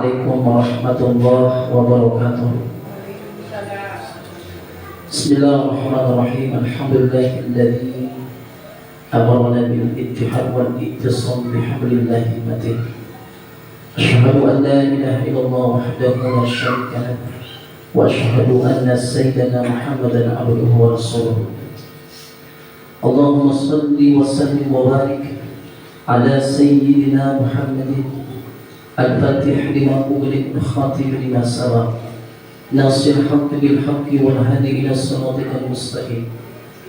Assalamualaikum warahmatullahi wabarakatuh. Bismillahirrahmanirrahim. Alhamdulillahilladzi amarna bil ittihad wal ittisam bihablillahi matin. Asyhadu an la ilaha illallah wahdahu la syarika lahu wa asyhadu anna sayyidana Muhammadan abduhu wa rasuluh. Allahumma shalli wa sallim wa barik ala sayyidina Muhammadin al-fatih lima ughliq al-khatib lima sabaq nasir haqq bil haqq wal hadi ila siratikal mustaqim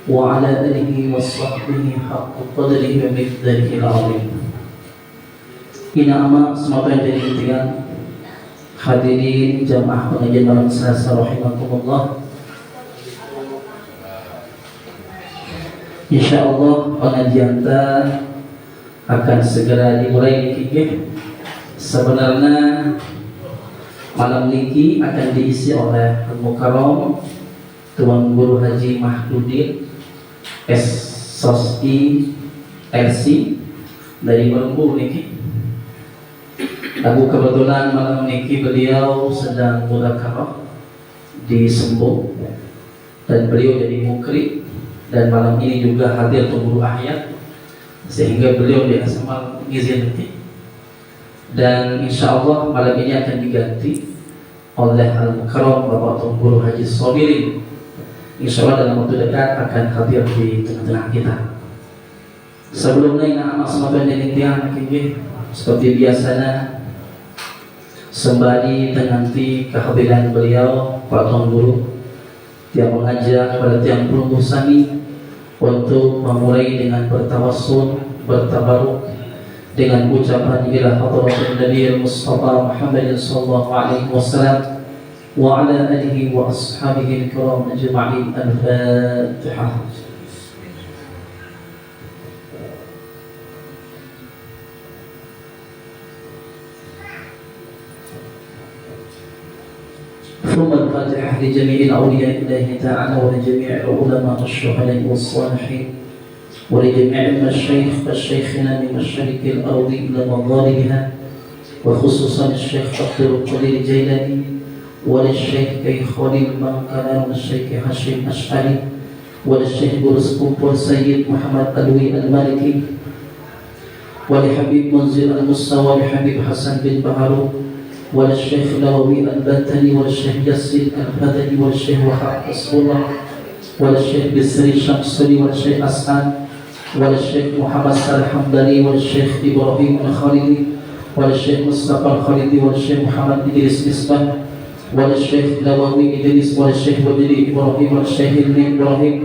wa ala alihi wa sahbihi haqq qadrihi wa miqdarihi al-azim. Ina amak semua yang diintikan hadirin jamaah pengajian malam Selasa rahimakumullah. Insyaallah pengajian kita akan segera dimulai niki. Sebenarnya malam niki akan diisi oleh Al-Mukarram Tuan Guru Haji Mahdudin SSI RC dari Berembu niki. Aku kebetulan malam niki beliau sedang mudzakarah di Sembung dan beliau jadi mukri, dan malam ini juga hadir Tuan Guru Ahyat sehingga beliau di asal ngizin nanti. Dan insya Allah malam ini akan diganti oleh Al-Mukarram Bapak Tuan Guru Haji Sobirin. Insya Allah dalam waktu dekat akan hadir di tengah-tengah kita. Sebelumnya ina amak semua dan tiang seperti biasanya sembari tenanti kehadiran beliau Pak Tuan Guru yang mengajak kepada tiang pelungguh sami untuk memulai dengan bertawassul, bertabaruk dengan ucapan ila hadratin Nabi Mustafa Muhammad sallallahu alaihi wasallam wa ala alihi wa ashabihi al-kiram ajma'in. Al-Fatihah. ثم الفاتحة لجميع الأولياء الله تعالى ولجميع العلماء الشهداء والصالحين ولجميع المشايخ وشيخنا من مشارق الأرض إلى مغاربها، وخصوصا الشيخ عبد القادر الجيلاني وللشيخ كي خليل المنكران والشيخ هاشم أشعري وللشيخ بولس كومبول سيد محمد ألوي المالكي ولحبيب منزل المصطفى ولحبيب حسن بن بهارو وللشيخ نووي البتني وللشيخ ياسين البدني وللشيخ وهاب حسب الله وللشيخ بسري الشمسري وللشيخ أسعد وللشيخ محمد صالح الحمداني وللشيخ إبراهيم الخالدي وللشيخ مصطفى الخالدي وللشيخ محمد إدريس مصباح وللشيخ نووي إدريس وللشيخ ودري إبراهيم وللشيخ ابن إبراهيم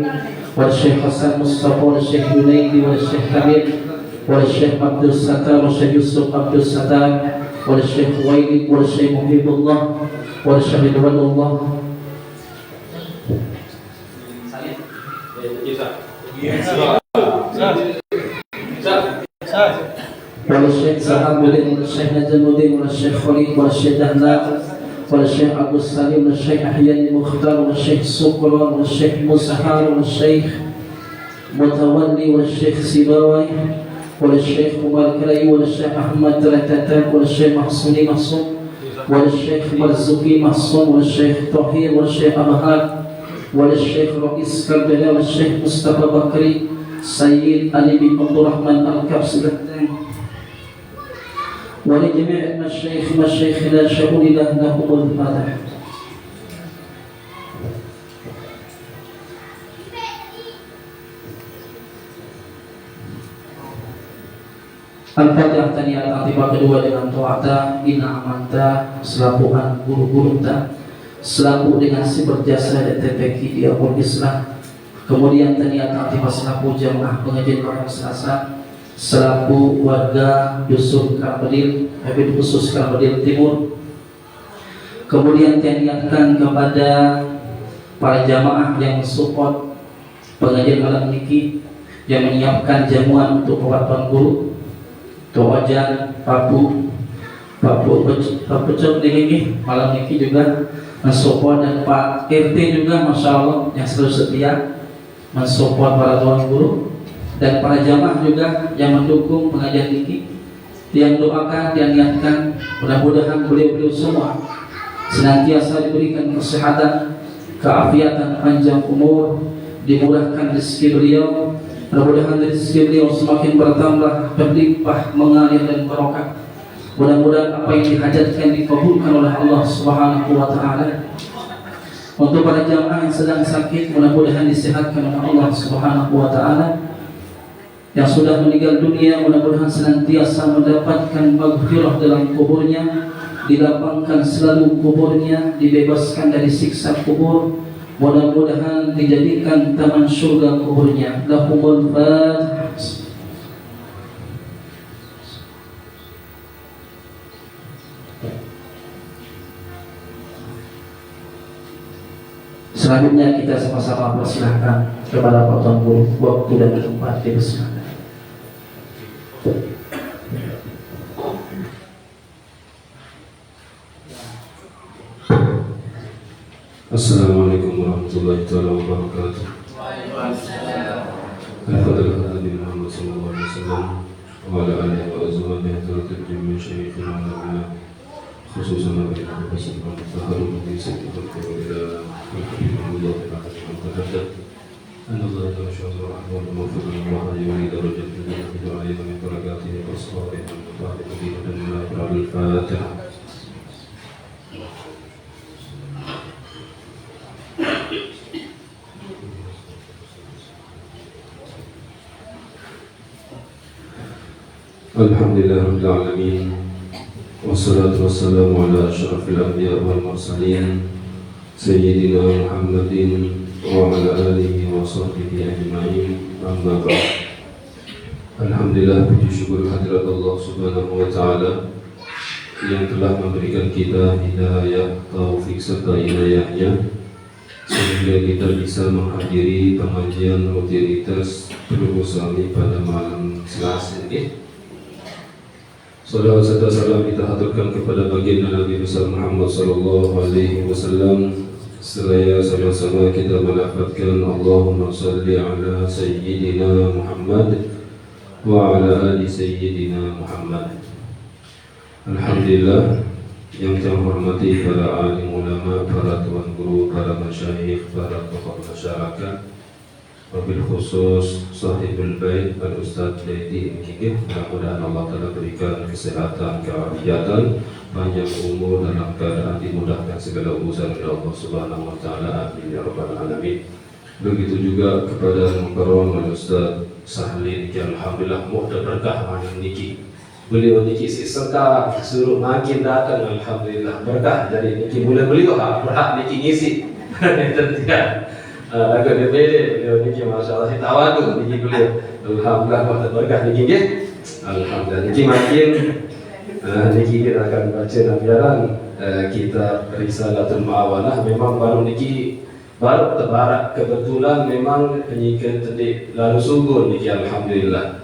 وللشيخ حسن مصطفى وللشيخ ينيدي وللشيخ حميد وللشيخ عبد الستار وللشيخ يوسف عبد الستار وللشيخ ويلي وللشيخ محب الله وللشيخ رضوان الله وللشيخ سحابودين وللشيخ نجمودين وللشيخ خليل وللشيخ دهلاء وللشيخ عبد السليم وللشيخ أحيان المختار وللشيخ سكران وللشيخ مسحار وللشيخ متولي وللشيخ سيباوي وللشيخ مباركلي وللشيخ أحمد تلاتاتان وللشيخ محصوني محصون وللشيخ مرزوقي محصون وللشيخ طهير وللشيخ أبهار وللشيخ رئيس كربلاء وللشيخ مصطفى بكري سيد علي بن عبد الرحمن الكبسلتان ولجميع المشايخ مشايخنا شهود لهم الفاتحة. Al-Fatihah taniyat antibah kedua dengan to'ata ina amanta selaku guru-guru ta selaku dengan si berjasa dan TPQ dia pun Islam. Kemudian taniyat antibah selaku jamaah pengajian malam Selasa selaku warga Dusun Karambedil Habib khusus Karambedil Timur. Kemudian taniyatkan kepada para jamaah yang support pengajian malam niki yang menyiapkan jamuan untuk perwakilan guru Toajan, Papu Pecok ini malam ini juga mensupport, dan Pak RT juga Masya Allah yang selalu setia mensupport para tuan guru dan para jamaah juga yang mendukung pengajian ini. yang doakan, yang niatkan, mudah-mudahan beliau-beliau semua senantiasa diberikan kesehatan, keafiatan, panjang umur, dimurahkan rezeki beliau. Mudah-mudahan rezeki beliau semakin bertambah, berlimpah, mengalir dan barokah. Mudah-mudahan apa yang dihajatkan dikabulkan oleh Allah Subhanahu wa taala. Untuk para jamaah yang sedang sakit, mudah-mudahan disehatkan oleh Allah Subhanahu wa taala. Yang sudah meninggal dunia, mudah-mudahan senantiasa mendapatkan maghfirah dalam kuburnya, dilapangkan selalu kuburnya, dibebaskan dari siksa kubur. Mudah-mudahan dijadikan taman surga kuburnya. Lahumul Fatihah. Selanjutnya kita sama-sama persilahkan kepada Pak Tuan Guru waktu dan tempat dipersilakan. Assalamualaikum warahmatullahi wabarakatuh. Al-Fatihah Nabi Muhammad sallallahu alaihi wasallam wa ala alihi wa azwajihi tartibu min syaikhina nabiyina khususan Nabi Muhammad sallallahu alaihi wasallam di setiap ila Allah ta'ala أن الله يشهد الرحمن المغفر الله يريد رجل بدعاء من بركاته والصالح المطاع مدينة الله على الفاتحة. Alhamdulillah Rabbil Alamin, wassalatu wassalamu ala asyrafil anbiya wal mursalin Sayyidina Muhammadin wa ala alihi wa sahbihi ajma'in, amma ba'd. Alhamdulillah, puji syukur hadirat Allah Subhanahu wa ta'ala yang telah memberikan kita hidayah, taufik serta inayahnya sehingga kita bisa menghadiri pengajian rutinitas Perusami pada malam Selasa ini. Salawat serta salam kita haturkan kepada baginda Nabi besar Muhammad sallallahu alaihi wasallam. Seraya sama-sama kita melafazkan Allahumma salli ala Sayyidina Muhammad wa ala ali Sayyidina Muhammad. Alhamdulillah, yang saya hormati para alim ulama, para tuan guru, para masyayikh, para tokoh masyarakat, wabil khusus sahibul bait al-Ustadz Lady Mkikih. Mudah-mudahan Allah Ta'ala berikan kesehatan, keafiatan, panjang umur dalam keadaan dimudahkan segala urusan oleh Allah Subhanahu wa taala. Amin ya rabbal alamin. Begitu juga kepada mukarram Ustaz Sahlin yang alhamdulillah mudah berkah malam niki. Beliau niki si serta suruh makin datang, alhamdulillah berkah. Jadi niki boleh beliau berhak niki ngisi. Tidak. Agak berbeda beliau niki masyaallah tawadu niki beliau. Alhamdulillah mudah berkah niki nggih. Alhamdulillah niki makin niki kita akan baca nabiaran kitab Risalatul Muawanah. Memang baru niki baru terbarak kebetulan memang penyikat tadi lalu subur niki alhamdulillah.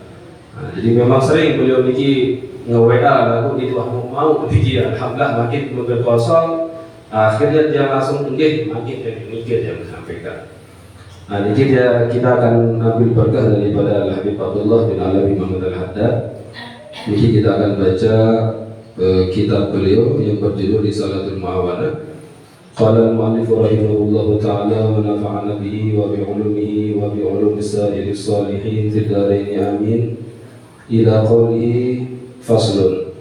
Jadi memang sering beliau niki nge-WA lagu itu mau niki alhamdulillah makin berkosong. Akhirnya dia langsung nggih makin niki dia sampaikan. Niki kita akan ambil berkah daripada Al-Habib Abdullah bin Alawi Muhammad Al-Haddad. Niki kita akan baca kitab beliau yang berjudul Risalatul Muawanah. Qala al-mu'allif rahimahullahu ta'ala wa nafa'ana bihi wa bi'ulumihi wa bi'ulumi sa'iris salihin fid dharain amin. Ila qawlihi faslun.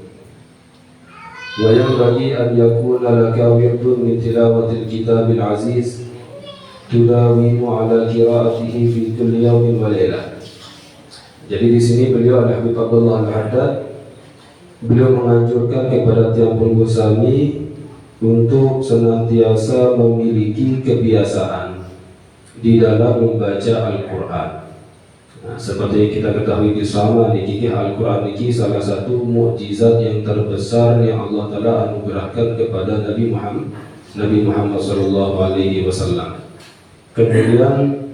Wa yanbaghi an yakuna laka wirdun min tilawatil kitabil aziz tudawimu ala qira'atihi fi kulli yawmin wa laylah. Jadi di sini beliau Al-Habib Abdullah Al-Haddad beliau menganjurkan kepada tiap penggusami untuk senantiasa memiliki kebiasaan di dalam membaca Al-Quran. Seperti yang kita ketahui bersama, niki Al-Quran niki salah satu mukjizat yang terbesar yang Allah Ta'ala anugerahkan kepada Nabi Muhammad sallallahu alaihi wasallam. Kemudian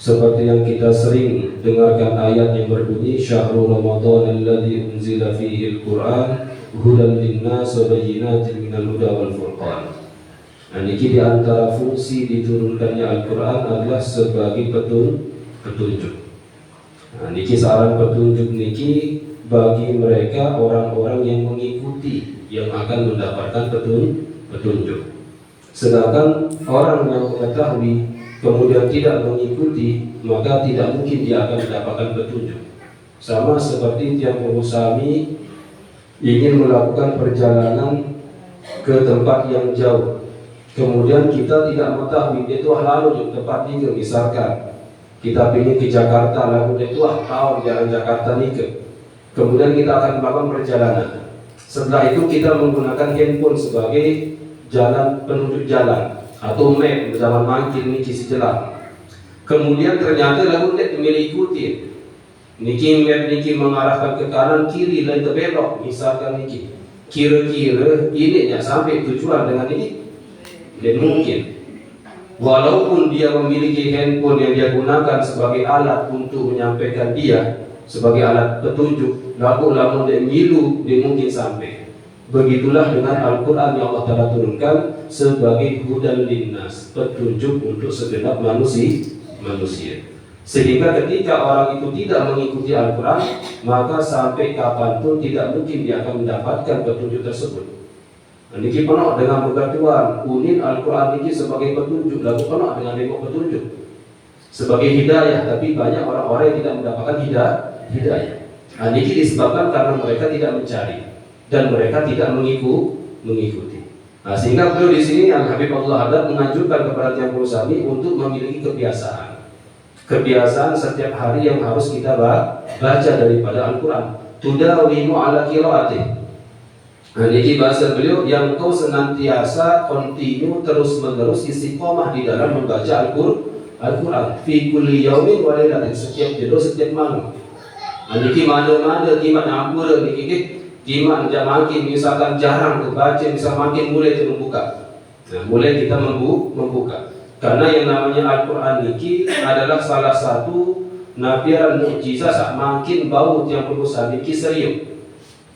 seperti yang kita sering dengarkan ayat yang berbunyi Syahrul Ramadan alladzi unzila fihi al-Quran hudan linnas wa bayyinatin minal huda wal furqan. Niki di antara fungsi diturunkannya Al-Quran adalah sebagai petunjuk. Niki saran petunjuk niki bagi mereka orang-orang yang mengikuti yang akan mendapatkan petunjuk. Sedangkan orang yang mengetahui kemudian tidak mengikuti, maka tidak mungkin dia akan mendapatkan petunjuk. Sama seperti tiang Rusami ingin melakukan perjalanan ke tempat yang jauh, kemudian kita tidak mengetahui dia itu lalu di tempat ini, misalkan kita ingin ke Jakarta, lalu dia itu tahu jalan Jakarta ini kemudian kita akan melakukan perjalanan. Setelah itu kita menggunakan handphone sebagai jalan penunjuk jalan atau map jalan mangkin ini kisi jalan. Kemudian ternyata lalu dia mengikuti niki map niki mengarahkan ke kanan kiri lain terbelok, misalkan niki kira-kira ini ya sampai tujuan dengan ini. Dan mungkin walaupun dia memiliki handphone yang dia gunakan sebagai alat untuk menyampaikan dia sebagai alat petunjuk, lalu dia milu, dia mungkin sampai. Begitulah dengan Al-Quran yang Allah Ta'ala turunkan sebagai hudan linnas, petunjuk untuk segenap manusia. Sehingga ketika orang itu tidak mengikuti Al-Quran, maka sampai kapanpun tidak mungkin dia akan mendapatkan petunjuk tersebut. Niki penuh dengan berkatuan, unin Al-Quran ini sebagai petunjuk, lalu penuh dengan demo petunjuk sebagai hidayah, tapi banyak orang-orang yang tidak mendapatkan hidayah. Niki disebabkan karena mereka tidak mencari dan mereka tidak mengikuti. Sehingga beliau di sini Al-Habib Abdullah Haddad menganjurkan kepada tiang Rusami untuk memiliki kebiasaan setiap hari yang harus kita baca daripada Al-Quran. Tudawimu ala qiraatih. Ini bahasa beliau yang kau senantiasa kontinu terus menerus istiqomah di dalam membaca Al-Quran. Fi kulli yaumin wa lailatin, setiap jadwal setiap malam. Niki mana-mana timat ampura niki timat makin misalkan jarang kebaca, misal makin mulai itu membuka. Mulai kita membuka. Karena yang namanya Al-Quran niki adalah salah satu nabiran mukjizat makin bau yang perlu niki serius.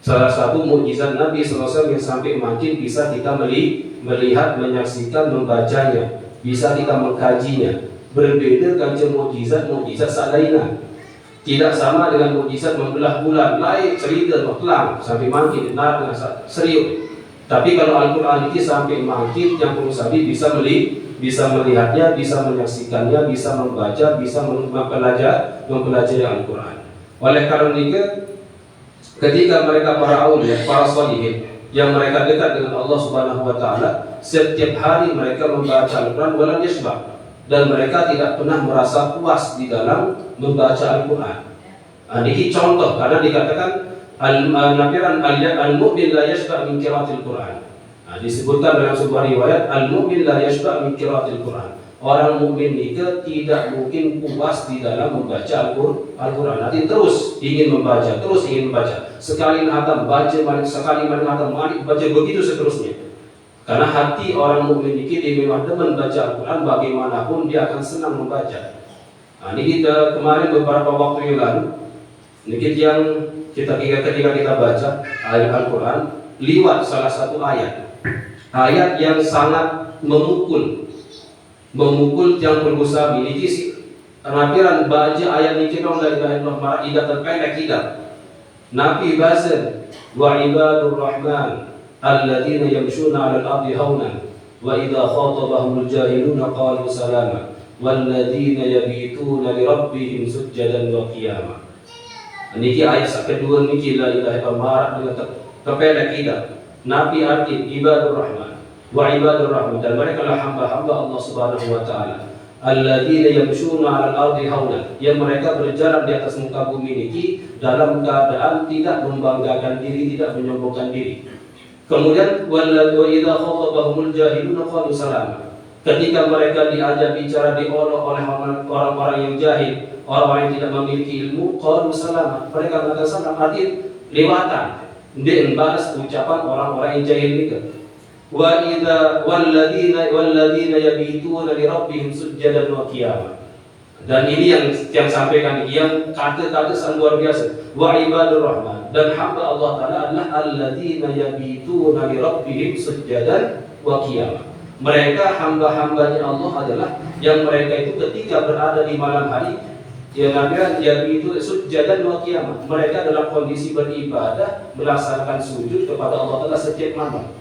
Salah satu mukjizat Nabi SAW yang sampai makin bisa kita melihat, menyaksikan, membacanya, bisa kita mengkajinya. Berbeda dengan mukjizat lainnya. Tidak sama dengan mukjizat membelah bulan, lain cerita maklang sampai makin benar dengan serius. Tapi kalau Al-Quran ini sampai makin yang perlu bisa melihatnya, bisa menyaksikannya, bisa membaca, bisa mempelajari Al-Quran. Oleh karena itu, ketika mereka para aulia, para sholihin yang mereka dekat dengan Allah Subhanahu wa Ta'ala, setiap hari mereka membaca Al-Quran walam yashba, dan mereka tidak pernah merasa puas di dalam membaca Al-Quran. Ini contoh karena dikatakan al-mu'min la yashba min qiraatil Quran. Disebutkan dalam sebuah riwayat, al-mu'min la yashba min qiraatil Quran. Orang mukmin itu tidak mungkin puas di dalam membaca Al-Quran. Nanti terus ingin membaca. Sekali hatam baca, sekali hatam baca, begitu seterusnya. Karena hati orang mukmin ini memang demen baca Al-Quran, bagaimanapun dia akan senang membaca. Ini kita kemarin beberapa waktu yang lalu, ini yang ketika kita baca ayat Al-Quran, liwat salah satu ayat yang sangat memukul yang berusaha miliki rampiran baca ayat ini dong dari Allah idat terpendek tidak. Nabi bahasa wa ibadur rahman alladzina yamshuna 'alal ardi haunan wa idza khatabahumul jahiluna qalu salama walladzina yabituna li rabbihim sujjadan wa qiyama. Niki ayat kedua niki la ilaha illallah dengan terpendek tidak. Nabi arti ibadur rahman wa ibadur rahman, dan mereka adalah hamba-hamba Allah Subhanahu wa Ta'ala alladzina yamshuna 'alal ardi haunan, yang mereka berjalan di atas muka bumi ini dalam keadaan tidak membanggakan diri, tidak menyombongkan diri. Kemudian wa idza khatabahumul jahiluna qalu salama, ketika mereka diajak bicara diolok oleh orang-orang yang jahil, orang-orang yang tidak memiliki ilmu, qalu salama, mereka mengatakan salam, artinya lewatan dia membalas ucapan orang-orang yang jahil itu. Wa idza walladzina yabituna li rabbihim sujjadan wa qiyama. Dan ini yang sampaikan yang kata-kata sangat luar biasa. Wa ibadur rahman, dan hamba Allah Ta'ala adalah alladzina yabituna li rabbihim sujjadan wa qiyama. Mereka hamba-hambanya Allah adalah yang mereka itu ketika berada di malam hari Ya Nabi itu sujadan wa qiyamah. Mereka dalam kondisi beribadah melaksanakan sujud kepada Allah Taala setiap malam.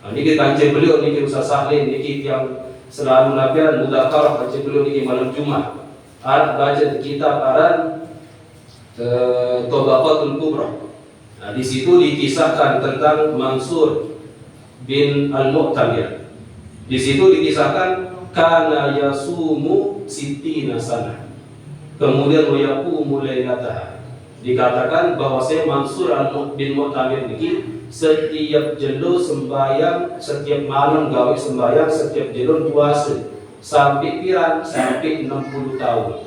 Nah, niki kancing beliau niki Ustaz Sahlin niki yang selalu Nabi mudzakarah kancing beliau niki malam Jumat. Baca kitab aran Tabaqatul Kubra. Nah, di situ dikisahkan tentang Mansur bin Al-Mu'tamir. Di situ dikisahkan kana yasumu sittina sanah. Kemudian wayaqumu lailataha. Dikatakan bahwa saya Mansur bin Mu'tamir ini setiap jelo sembahyang, setiap malam gawe sembahyang, setiap jelo puasa sampai pirang sampai 60 tahun.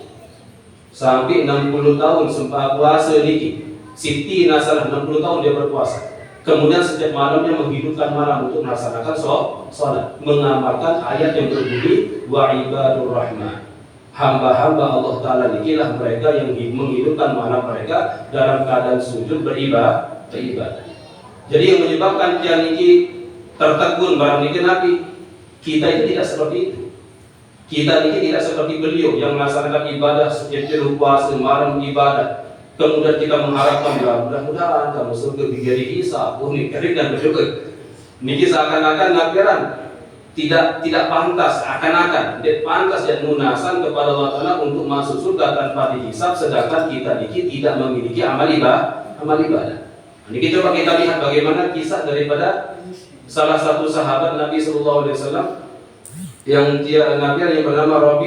Sampai 60 tahun sembah puasa niki. Siti nasalah 60 tahun dia berpuasa. Kemudian setiap malamnya menghidupkan malam untuk melaksanakan salat, mengamalkan ayat yang berbunyi wa ibadur rahman. Hamba-hamba Allah Ta'ala nikilah mereka yang menghidupkan malam mereka dalam keadaan sujud beribadah. Jadi yang menyebabkan dia niki tertegun barang niki Nabi, kita itu tidak seperti itu. Kita niki tidak seperti beliau yang melaksanakan ibadah setiap jam puasa malam ibadah. Kemudian kita mengharapkan mudah-mudahan kamu surga digeri hisab, unik dan bersyukur. Niki seakan-akan nabiran tidak pantas, akan-akan tidak pantas dan munasan kepada Allah Ta'ala untuk masuk surga tanpa dihisab, sedangkan kita niki tidak memiliki amal ibadah. Niki coba kita lihat bagaimana kisah daripada salah satu sahabat Nabi Sallallahu Alaihi Wasallam yang dia Nabi yang bernama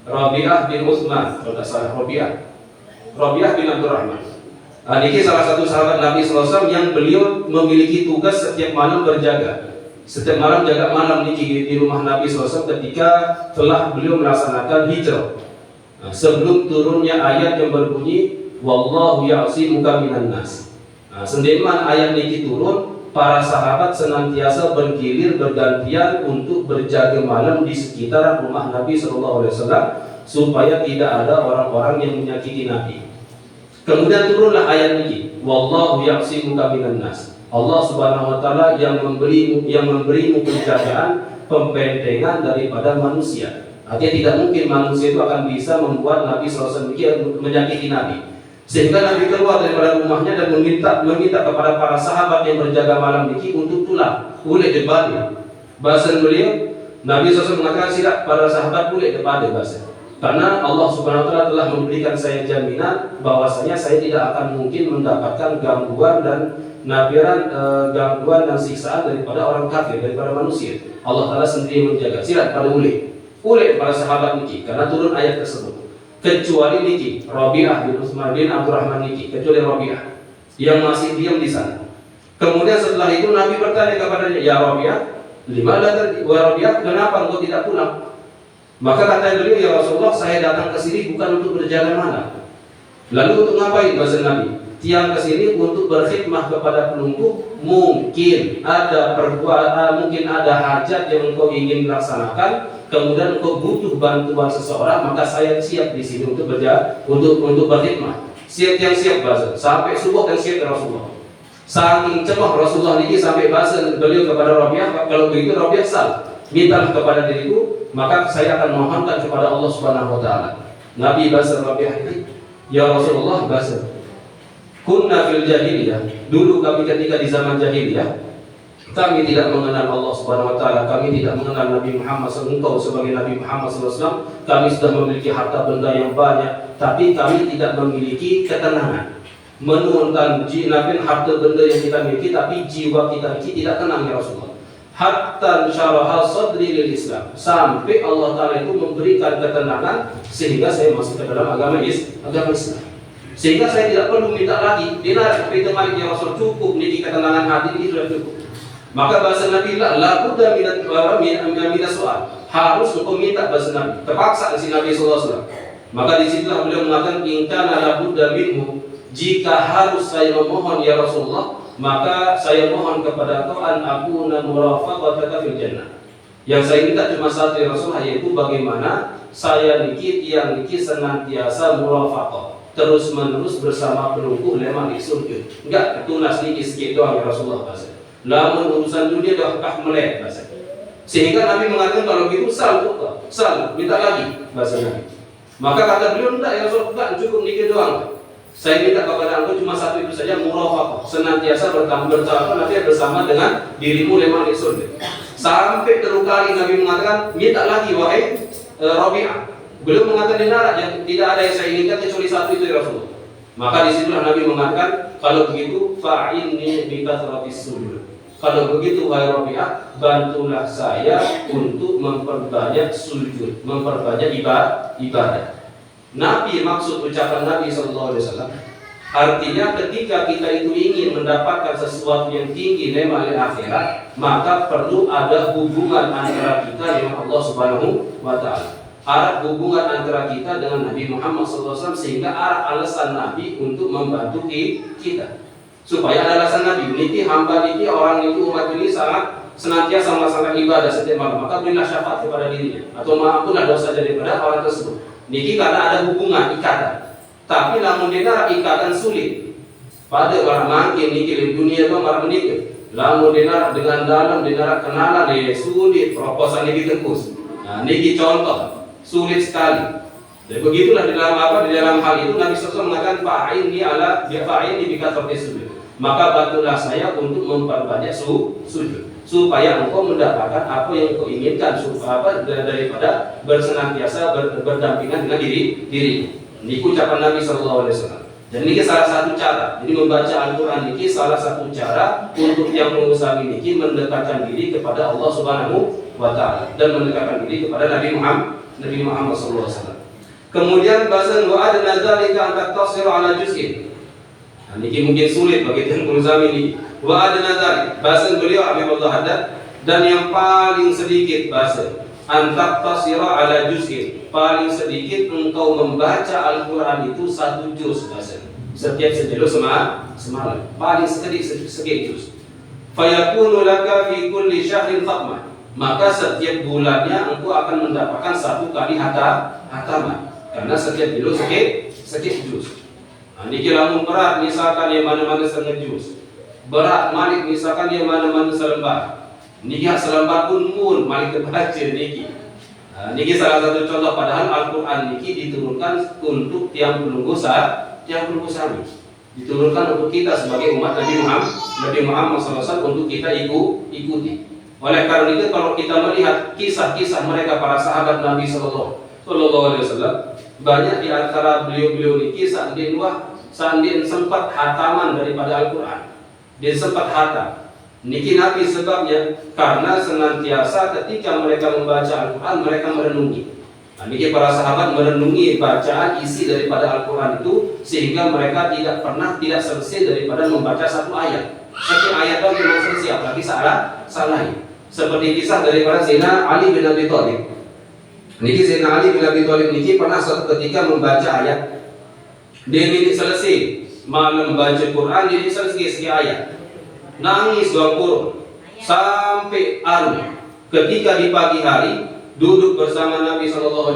Rabi'ah bin Utsman, kalau tidak salah Rabi'ah bin Abdurrahman. Niki salah satu sahabat Nabi Sallallahu Alaihi Wasallam yang beliau memiliki tugas setiap malam berjaga. Setiap malam jaga malam niki di rumah Nabi SAW ketika telah beliau melaksanakan hijrah. Nah, sebelum turunnya ayat yang berbunyi wallahu ya'simuka minan nas. Nah, sendeman ayat niki turun, para sahabat senantiasa bergilir bergantian untuk berjaga malam di sekitar rumah Nabi SAW supaya tidak ada orang-orang yang menyakiti Nabi. Kemudian turunlah ayat niki wallahu ya'simuka minan nas. Allah Subhanahu wa Ta'ala yang memberimu penjagaan, pembentengan daripada manusia. Artinya tidak mungkin manusia itu akan bisa membuat Nabi SAW menyakiti Nabi. Sehingga Nabi keluar daripada rumahnya dan meminta kepada para sahabat yang berjaga malam niki untuk pulang. Boleh debatnya. Bahasa beliau, Nabi SAW mengatakan silakan para sahabat boleh debat bahasa. Karena Allah Subhanahu wa Ta'ala telah memberikan saya jaminan bahwasanya saya tidak akan mungkin mendapatkan gangguan dan gangguan dan siksaan daripada orang kafir, daripada manusia. Allah Ta'ala sendiri menjaga. Silakan pada uleh para sahabat niki karena turun ayat tersebut. Kecuali niki Rabi'ah bin Utsman bin Abdurrahman niki, kecuali Rabi'ah yang masih diam di sana. Kemudian setelah itu Nabi bertanya kepadanya, ya Rabi'ah, Rabi'ah, kenapa engkau tidak pulang? Maka kata beliau, ya Rasulullah, saya datang ke sini bukan untuk berjaga malam. Lalu untuk ngapain bahasa Nabi? Tiang ke sini untuk berkhidmah kepada penunggu. Mungkin ada mungkin ada hajat yang engkau ingin laksanakan, kemudian engkau butuh bantuan seseorang, maka saya siap di sini untuk untuk berkhidmah. Siap bahasa. Sampai subuh dan siap Rasulullah. Saking cemas Rasulullah ini sampai bahasa beliau kepada Rabi'ah, kalau begitu Rabi'ah mintalah kepada diriku, maka saya akan mohonkan kepada Allah Subhanahu wa Ta'ala. Nabi bahasa Rabi'ah ini, ya Rasulullah bahasa, kunna fil jahiliyah, dulu kami ketika di zaman jahiliyah, kami tidak mengenal Allah Subhanahu wa Ta'ala, kami tidak mengenal Nabi Muhammad SAW sebagai Nabi Muhammad SAW. Kami sudah memiliki harta benda yang banyak, tapi kami tidak memiliki ketenangan. Menurunkan Nabi harta benda yang kita miliki, tapi jiwa kita tidak tenang ya Rasulullah. Hatta syaraha sadri lil Islam, sampai Allah Ta'ala itu memberikan ketenangan sehingga saya masuk ke dalam agama Islam. Sehingga saya tidak perlu minta lagi dinar itu malik ya Rasul, cukup niki ketenangan hati ini sudah cukup. Maka bahasa Nabi la budda minas soal, harus untuk minta bahasa Nabi, terpaksa di Nabi SAW. Maka disitulah beliau mengatakan in kana la budda minhu, jika harus saya memohon ya Rasulullah, maka saya mohon kepada engkau an akuna murafaqataka fil jannah. Yang saya minta cuma satu ya Rasulullah, yaitu bagaimana saya niki senantiasa murafaqah, terus menerus bersama penunggu lema di surga. Enggak ketunas niki sedikit doang ya Rasulullah bahasa. Lamun urusan dunia dah kah melek bahasa. Sehingga Nabi mengatakan kalau begitu sal minta lagi bahasa Nabi. Maka kata beliau, enggak ya Rasul, enggak, cukup nikah doang. Saya minta kepada engkau cuma satu itu saja, murafaqah, senantiasa bertahun-tahun bersama dengan dirimu lemah di surga. Sampai terlalu kali Nabi mengatakan, minta lagi wahai Rabi'ah. Beliau mengatakan di darat yang tidak ada yang saya inginkan kecuali satu itu ya Rasulullah. Maka disitulah Nabi mengatakan, kalau begitu fa'inni bi kathratis sujud. Kalau begitu wahai Rabi'ah, bantulah saya untuk memperbanyak sujud, memperbanyak ibadah. Nabi, maksud ucapan Nabi SAW, artinya ketika kita itu ingin mendapatkan sesuatu yang tinggi nikmat akhirat, maka perlu ada hubungan antara kita dengan Allah Subhanahu wa taala. Ada hubungan antara kita dengan Nabi Muhammad SAW, sehingga ada alasan Nabi untuk membantu kita. Supaya ada alasan Nabi, niki hamba niki orang niki umat ini sangat senantiasa melaksanakan ibadah setiap malam, maka berilah syafaat kepada dirinya atau maafkanlah dosa daripada orang tersebut. Niki karena ada hubungan ikatan. Tapi namun dengar ikatan sulit. Pada orang makin niki di dunia itu orang menikah. Lamun dengar dengan dalam dengar kenalan sulit, proposal niki tembus. Nah, niki contoh sulit sekali. Jadi begitulah di dalam hal itu Nabi SAW mengatakan fa'inni ala fa'inni bikathratis sujud. Maka bantulah saya untuk memperbanyak sujud, supaya engkau mendapatkan apa yang engkau inginkan, daripada bersenantiasa berdampingan dengan diri. Ini ucapan Nabi SAW. Dan ini salah satu cara. Jadi membaca Al-Quran ini salah satu cara untuk yang mengusaha ini mendekatkan diri kepada Allah Subhanahu wa taala dan mendekatkan diri kepada Nabi Muhammad SAW. Kemudian bahasa doa dan nazalika an taqtasir ala juz'in. Nah, ini mungkin sulit bagi yang mengusaha ini. Wa adna dzalik, bahasa beliau Habibullah Haddad, dan yang paling sedikit bahasa antak tasira ala juz'in, paling sedikit engkau membaca Al-Quran itu 1 juz bahasa. Setiap sejuz semalam, paling sedikit juz. Fayakunu laka fi kulli syahrin khatmah, maka setiap bulannya engkau akan mendapatkan 1 kali hataman, karena setiap juz sedikit juz. Nah, ini lamun berat misalkan yang mana-mana setengah juz, berat malik misalkan yang mana-mana selembar, niki selembar pun malik terbaca niki. Nah, niki salah satu contoh, padahal Al-Quran niki diturunkan untuk tiang penunggu sami, diturunkan untuk kita sebagai umat Nabi Muhammad SAW untuk kita ikuti. Oleh karena itu kalau kita melihat kisah-kisah mereka para sahabat Nabi Sallallahu Alaihi Wasallam, banyak di antara beliau niki sandin sempat hataman daripada Al-Quran. Dia sempat hatam. Niki Nabi sebabnya karena senantiasa ketika mereka membaca Al-Quran mereka merenungi. Nah, niki para sahabat merenungi bacaan isi daripada Al-Quran itu, sehingga mereka tidak selesai daripada membaca satu ayat. Satu ayat itu tidak selesai, apalagi salah. Seperti kisah daripada Sayyidina Ali bin Abi Thalib. Niki Sayyidina Ali bin Abi Thalib niki pernah suatu ketika membaca ayat. Dia tidak selesai malam baca Quran, dia tidak selesai ayat. Nangis doang kurung sampai ketika di pagi hari duduk bersama Nabi SAW.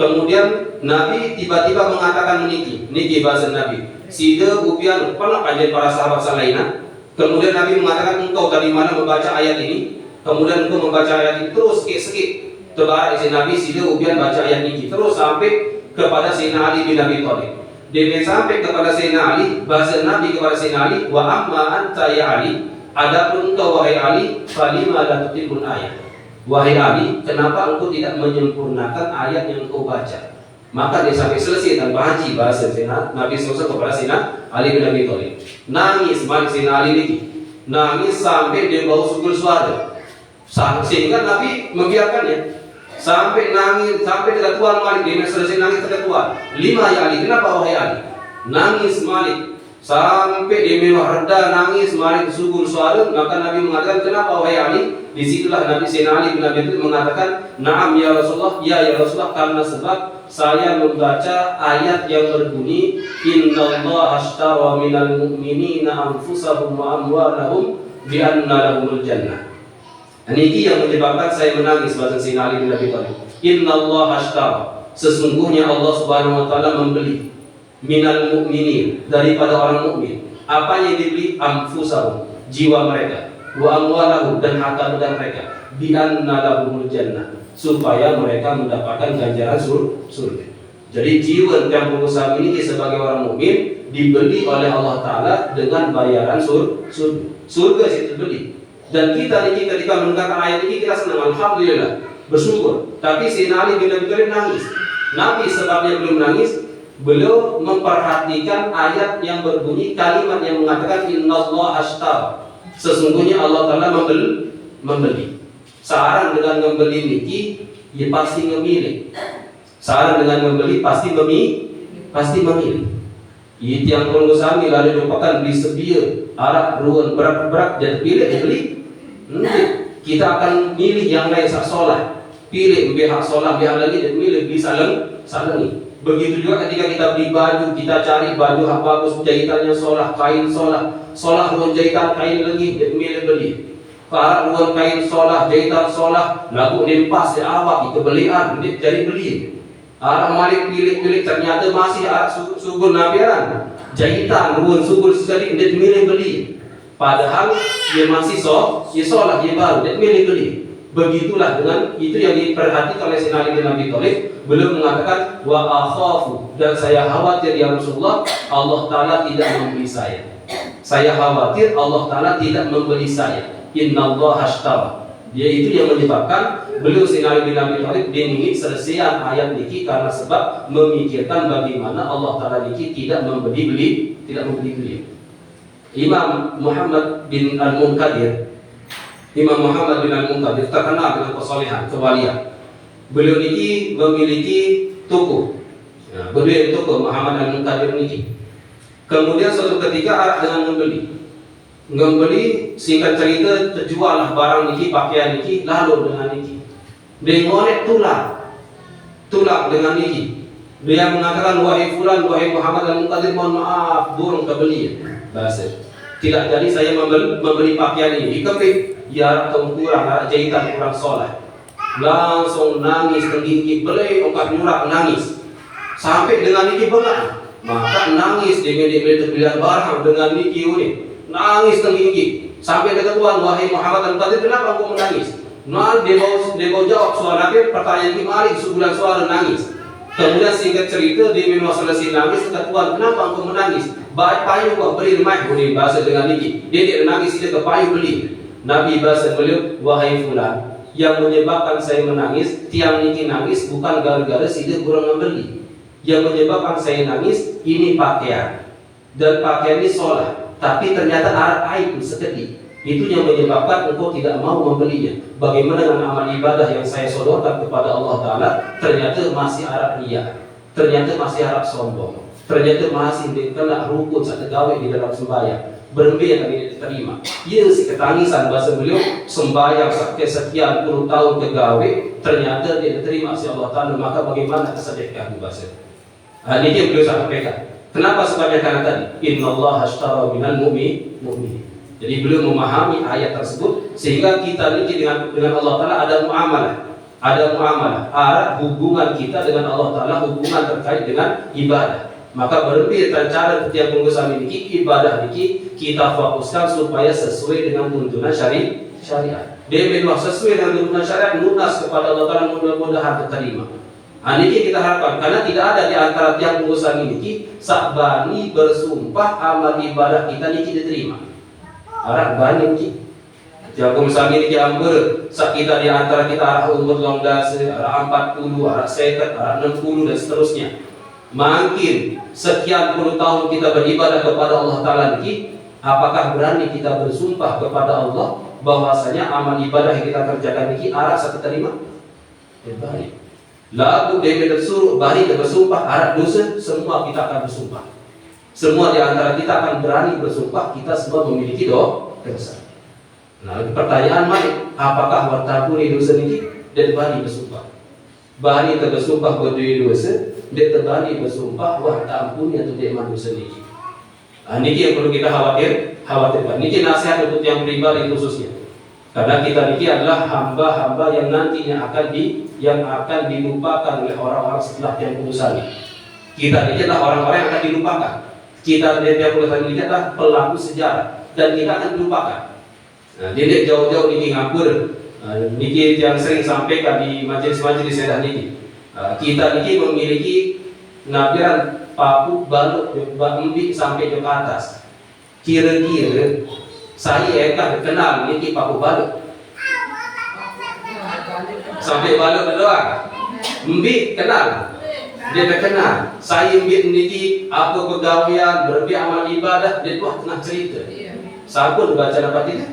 Kemudian Nabi tiba-tiba mengatakan niki bahasa Nabi. Sida upian pernah kajian para sahabat salaina. Kemudian Nabi mengatakan, engkau tadi mana membaca ayat ini? Kemudian engkau membaca ayat ini terus sikit-sikit. Terbarat isi Nabi sida upian baca ayat niki terus sampai kepada Sayyidina Ali bin Abi Thalib. Dia sampai kepada Sayyidina Ali, bahasa Nabi kepada Sayyidina Ali, wa amma anta ya Ali, adapun engkau wahai Ali, falima la tutimmul ayat. Wahai Ali, kenapa engkau tidak menyempurnakan ayat yang engkau baca? Maka dia sampai selesai tanpa haji bahasa Nabi SAW kepada Sayyidina Ali bin Abi Thalib. Nangis Sayyidina Ali ini, nangis sampai dia bau sugul suara, sehingga Nabi membiarkannya. Sampai nangis, sampai ketuaan Malik, dia selesai nangis ketuaan. 5 ya Ali, kenapa wahai Ali? Nangis Malik, sampai dia mewah reda nangis Malik sugul suara. Maka Nabi mengatakan, kenapa wahai Ali? Disitulah Nabi Sayyidina Ali bin Abi Thalib mengatakan, Naam ya Rasulullah, ya Rasulullah, karena sebab saya membaca ayat yang berbunyi, Innallaha ashtara minal mu'minina anfusahum wa amwalahum bi anna lahumul jannah. Ini yang menyebabkan saya menangis, bahasa Sayyidina Ali bin Abi Thalib. Innallaha ashtara, sesungguhnya Allah Subhanahu wa taala membeli minal mu'minin, daripada orang mukmin. Apa yang dibeli? Anfusahum, jiwa mereka, wa amwalahum, dan harta benda mereka, bi anna lahumul jannah, supaya mereka mendapatkan ganjaran surga. Jadi jiwa yang pengusaha ini sebagai orang mukmin dibeli oleh Allah Ta'ala dengan bayaran surga situ beli. Dan kita ini ketika mendengarkan ayat ini kita senang, alhamdulillah, bersyukur. Tapi si Ali bin Abi Thalib nangis. Nabi sebabnya belum nangis, beliau memperhatikan ayat yang berbunyi kalimat yang mengatakan innallaha ashtara. Sesungguhnya Allah Ta'ala membeli. Seorang dengan membeli niki, ya pasti memilih. Seorang dengan membeli pasti memilih. Itu yang kalau sami lalu lupakan beli sebiar, arak, ruan, berak, dan pilih beli. Kita akan milih yang lain sak solah. Pilih hak solah, biar lagi dan milih beli salengi. Begitu juga ketika kita beli baju, kita cari baju hak bagus, jahitannya solah, kain solah ruan jahitan kain lagi, dan milih beli. Para ruan kain solah, jahitan solah, lagu nimpas di awak, itu belian, jadi beli. Arah malik pilih ternyata masih subur nabiran, jahitan ruan subur sekali, dia milih beli. Padahal dia masih solah, dia baru, dia milih beli. Begitulah dengan itu yang diperhatikan oleh Ali bin Abi Thalib. Beliau mengatakan wa akhafu, dan saya khawatir ya Rasulullah, Allah Ta'ala tidak membeli saya. Saya khawatir Allah Ta'ala tidak membeli saya. Innallaha ashtara. Dia itu yang menyebabkan beliau Ali bin Abi Thalib dia ingin selesai ayat niki karena sebab memikirkan bagaimana Allah Ta'ala niki tidak membeli beliau. Imam Muhammad bin Al-Munkadir terkenal dengan kesolehan, kewalian. Beliau niki memiliki toko. Beliau toko Muhammad Al-Munkadir niki. Kemudian suatu ketika arah dengan membeli, singkat cerita terjual barang niki, pakaian niki, lalu dengan niki. Dia ngorek tulang dengan niki. Dia mengatakan wahai fulan, wahai Muhammad Al-Munkadir, mohon maaf, burung kebeli. Bahasa. Tidak jadi saya membeli pakaian ini dikepit, ya kurang, jahitan kurang solah. Langsung nangis tergigit, beli ongkat nyurak nangis. Sampai dengan niki bengak. Maka nangis dengan dia barang dengan niki ini. Nangis tergigit. Sampai kata Tuhan, wahai Muhammad Al-Qadir, kenapa engkau menangis? Nah, dia mau jawab suara Nabi, pertanyaan kemarin sebulan suara nangis. Kemudian singkat cerita dia memang selesai nangis, kata Tuhan, kenapa engkau menangis? Baik payu kau beri remah, boleh bahasa dengan niki. Dia tidak nangis, dia ke payu beli. Nabi bahasa beliau, wahai fulan, yang menyebabkan saya menangis, tiang niki nangis bukan gara-gara dia kurang membeli. Yang menyebabkan saya nangis ini pakaian, dan pakaian ini solah, tapi ternyata aib sekedip. Itu yang menyebabkan engkau tidak mau membelinya. Bagaimana dengan amal ibadah yang saya sodorkan kepada Allah Ta'ala, ternyata masih harap riya, ternyata masih harap sombong, ternyata masih kena rukun satu gawe di dalam sembahyang. Berhenti yang tidak diterima. Ia si ketangisan bahasa beliau, sembahyang sekian puluh tahun kegawe, ternyata dia diterima si Allah Ta'ala. Maka bagaimana kesedekah bahasa? Ini dia beliau sampaikan. Kenapa sebabnya? Karena tadi innallaha ashtara minal mu'minin. Jadi beliau memahami ayat tersebut sehingga kita ini dengan Allah Ta'ala ada muamalah, arah hubungan kita dengan Allah Ta'ala, hubungan terkait dengan ibadah. Maka berhenti dan cara setiap pengusaha ini ibadah ini kita fokuskan supaya sesuai dengan tuntunan syariat. Dia memang sesuai dengan tuntunan syariat, lunas kepada Allah Ta'ala, mudah-mudahan diterima. Ini kita harapkan, karena tidak ada di antara tiap pengusaha ini sakbani bersumpah amal ibadah kita ini diterima. Arah banyak ki. Jago misalnya ini ambil sak kita di antara kita arah umur longdas, arah 40, arah 70, arah 60 dan seterusnya. Makin sekian puluh tahun kita beribadah kepada Allah Ta'ala ini, apakah berani kita bersumpah kepada Allah bahwasanya amal ibadah yang kita kerjakan ini arah satu terima? Berbalik. Lalu dia suruh bari kita bersumpah arah dosa, semua kita akan bersumpah. Semua di antara kita akan berani bersumpah, kita semua memiliki dosa. Nah, pertanyaan Malik, apakah wartabuni dosa ini? Dan berani bersumpah. Berani kita bersumpah berdua dosa, dia terbani bersumpah wah tak ampuni atau dia mandu sendiri. Ini yang perlu kita khawatirkan. Ini nasihat untuk yang pribadi khususnya. Karena kita ini adalah hamba-hamba yang nantinya akan dilupakan oleh orang-orang setelah yang pengusaha. Kita ini adalah orang-orang yang akan dilupakan. Kita yang pengusaha ini adalah pelaku sejarah dan kita akan dilupakan. Nah, dia jauh-jauh ini ngapur. Niki yang sering sampaikan di majelis-majelis sedah niki. Kita ini memiliki nabiran papu balut embi sampai ke atas. Kira-kira saya kan kenal niki papu balut. Sampai balut doang. Embi kenal. Dia tak kenal. Saya embi niki apa pegawaian, berarti amal ibadah, dia tuh pernah cerita. Siapa baca dapat itu?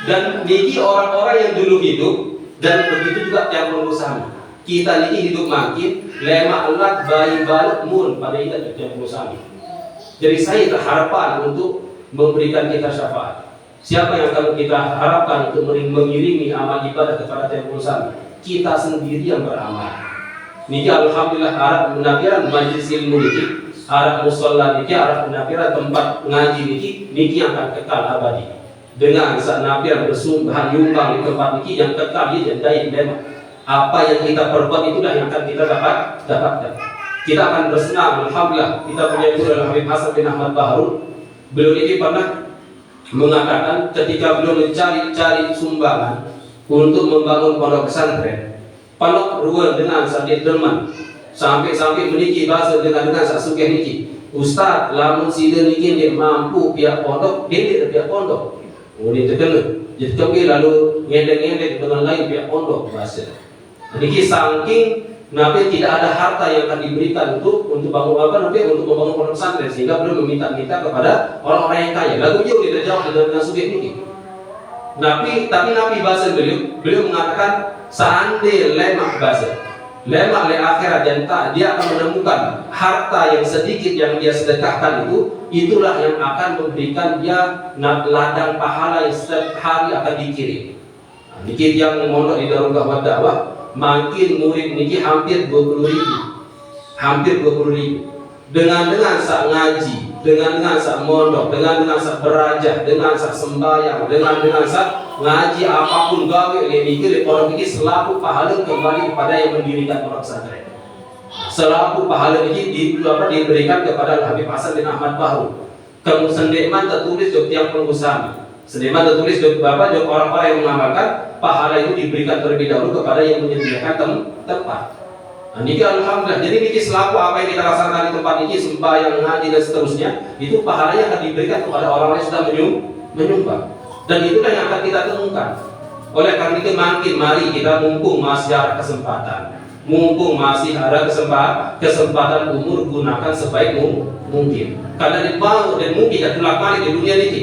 Dan niki orang-orang yang dulu hidup dan begitu juga yang berusaha. Kita niki hidup makin lemak alat bayi balut mun pada kita yang berusaha. Jadi saya berharapan untuk memberikan kita syafaat. Siapa yang akan kita harapkan untuk mengiringi amal ibadah kepada yang berusaha? Kita sendiri yang beramal. Niki alhamdulillah arah penapiran majlis ilmu niki, arah musalla niki, arah penapiran tempat ngaji niki yang akan kekal abadi. Dengan saat Nabi bersumpah nyumbang di tempat ini yang kekal dia jadi memang apa yang kita perbuat itulah yang akan kita dapatkan. Kita akan bersenang, alhamdulillah kita punya guru Habib Hasan bin Ahmad Baharul. Beliau ini pernah mengatakan ketika beliau mencari sumbangan untuk membangun pondok pesantren, pondok ruang dengan sadia deman sampai meniki bahasa dengan saat sugih niki. Ustaz, lamun sida niki dia mampu pihak pondok, dia pihak pondok. Ini terkena. Jadi kami lalu ngedek-ngedek dengan lain pihak pondok bahasa. Jadi saking Nabi tidak ada harta yang akan diberikan untuk bangun untuk membangun pondok pesantren sehingga beliau meminta kepada orang-orang yang kaya. Lalu dia tidak jawab dengan sugih ini. Tapi Nabi bahasa beliau mengatakan seandainya lemak bahasa. Lemak le akhirat dan dia akan menemukan harta yang sedikit yang dia sedekahkan itulah yang akan memberikan dia ladang pahala yang setiap hari akan dikirim. Niki yang mondok di Darul Gahwat Dakwah, makin murid niki hampir 20.000. Dengan sak ngaji, dengan sak mondok, dengan sak beraja, dengan sak sembahyang, dengan sak ngaji apapun gawe niki orang ini selalu pahala kembali kepada yang mendirikan pondok pesantren. Selalu pahala ini diberikan kepada Habib Hasan bin Ahmad Baharul. Kamu sendeman tertulis jok tiang pengusaha. Sendeman tertulis jok orang-orang yang mengamalkan pahala itu diberikan terlebih dahulu kepada yang menyediakan tempat. Nah, ini alhamdulillah. Jadi ini selaku apa yang kita rasakan di tempat ini, sembahyang, ngaji dan seterusnya, itu pahalanya akan diberikan kepada orang yang sudah menyumbang. Dan itulah yang akan kita temukan. Oleh karena itu mari kita mumpung masih ada kesempatan, mumpung masih ada kesempatan umur, gunakan sebaik mungkin. Karena dibangun dan mungkin ya tulak balik di dunia ini.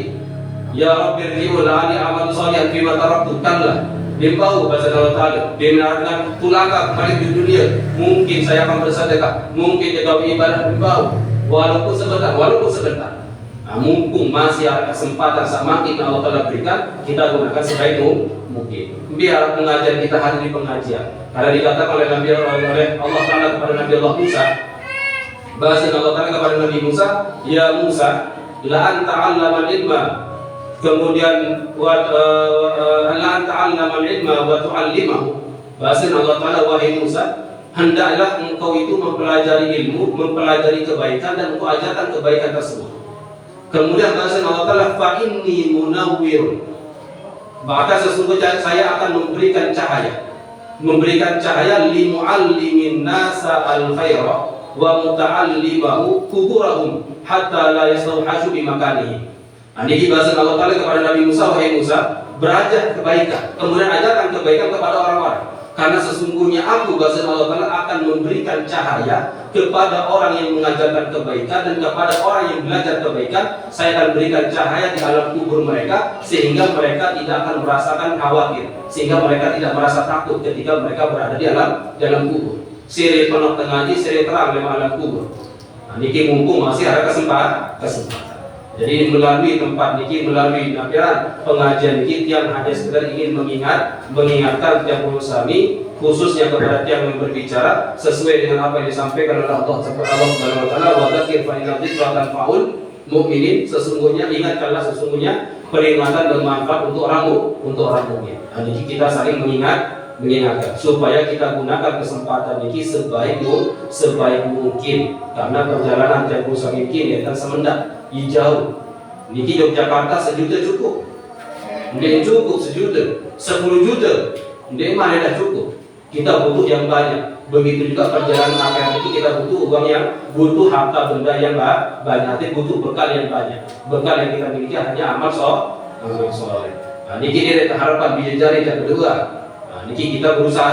Ya Rabbi riwul ali amal salihan bima taraktu kallah. Dia tahu bahasa Allah Ta'ala. Dia menarikkan tulangkah kembali di dunia. Mungkin saya akan bersedekah, mungkin dia ibadah di bawah, walaupun sebentar. Nah, mumpung masih ada kesempatan semakin Allah Ta'ala berikan, kita gunakan sebaik mungkin. Biar pengajian kita hari ini pengajian. Karena dikatakan oleh Allah Ta'ala kepada Nabi Allah Musa, bahasa Allah Ta'ala kepada Nabi Musa, ya Musa, la anta 'allamal ilma. Kemudian Allah ta'allama al-ilma wa tu'allimahu. Bahasa Allah Ta'ala, wahai Musa, hendaklah engkau itu mempelajari ilmu, mempelajari kebaikan dan engkau ajarkan kebaikan tersebut. Kemudian bahasa Allah Ta'ala, fa inni munawwir. Maka sesungguhnya saya akan memberikan cahaya li mu'allimin nasa al-khaira wa muta'allimahu kuburahum hatta la yastawhashu bi makanihi. Ini bahasa Allah Ta'ala kepada Nabi Musa, wahai Musa, berajar kebaikan, kemudian ajarkan kebaikan kepada orang-orang. Karena sesungguhnya aku, bahasa Allah Ta'ala, akan memberikan cahaya kepada orang yang mengajarkan kebaikan dan kepada orang yang belajar kebaikan. Saya akan berikan cahaya di alam kubur mereka sehingga mereka tidak akan merasakan khawatir, sehingga mereka tidak merasa takut ketika mereka berada di dalam kubur. Siri penuh tengaji, siri terang dalam alam kubur. Nah, niki mumpung masih ada kesempatan. Jadi melalui tempat niki, melalui nafiran pengajian niki, yang hanya sekedar ingin mengingatkan tiap sami, khususnya kepada tiap yang berbicara sesuai dengan apa yang disampaikan oleh Allah Subhanahu wa Ta'ala, wa dzakir fa inna dzikra tanfa'ul mu'minin. Ingatkanlah sesungguhnya peringatan bermanfaat untuk orang mukmin. Jadi kita saling mengingatkan supaya kita gunakan kesempatan niki sebaik mungkin, karena perjalanan tiap sami ini akan semendak jauh. Niki Yogyakarta 1 juta cukup. Nggak cukup 1 juta, 10 juta. Nggak mana dah cukup. Kita butuh yang banyak. Begitu juga perjalanan akhirat itu kita butuh uang yang butuh harta benda yang banyak, tapi butuh bekal yang banyak. Bekal yang kita miliki hanya amal soleh. Nah, niki kita harapkan bisa jari yang kedua. Nah, niki kita berusaha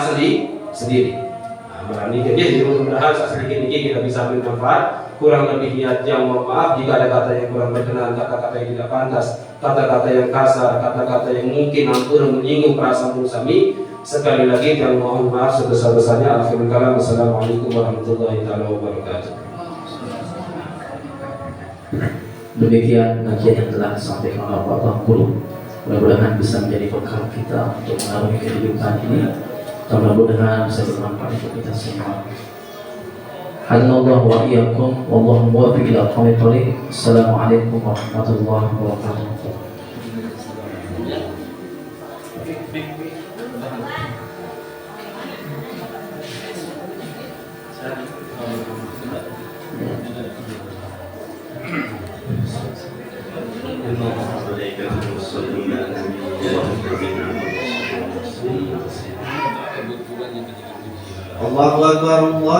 sendiri. Nah, berani jadi mudah-mudahan sedikit niki kita bisa ambil manfaat. Kurang lebihnya yang mohon maaf jika ada kata yang kurang berkenan, kata-kata yang tidak pantas, kata-kata yang kasar, kata-kata yang mungkin hampir menyinggung perasaan kami. Sekali lagi yang mohon maaf sebesar-besarnya. Akhirul kalam. Assalamualaikum warahmatullahi wabarakatuh. Demikian kajian yang telah disampaikan oleh Bapak Guru. Mudah-mudahan bisa menjadi bekal kita untuk mengarungi kehidupan ini. Dan mudah-mudahan bisa bermanfaat untuk kita semua. Hadanallahu wa iyyakum wallahu muwaffiq ila aqwamit thoriq. Assalamualaikum warahmatullahi wabarakatuh. Allahu Akbar, Allahu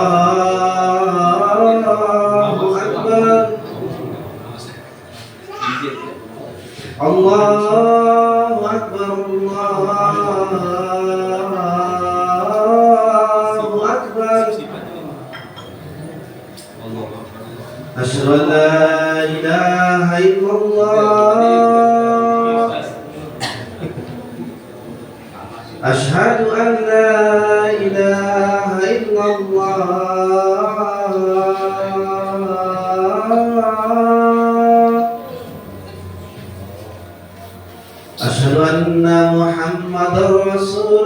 Akbar, Allahu Akbar, Allahu Akbar. Asyhadu an la ilaha illallah, asyhadu an la ilaha illallah, asyhadu anna Muhammadar Rasul.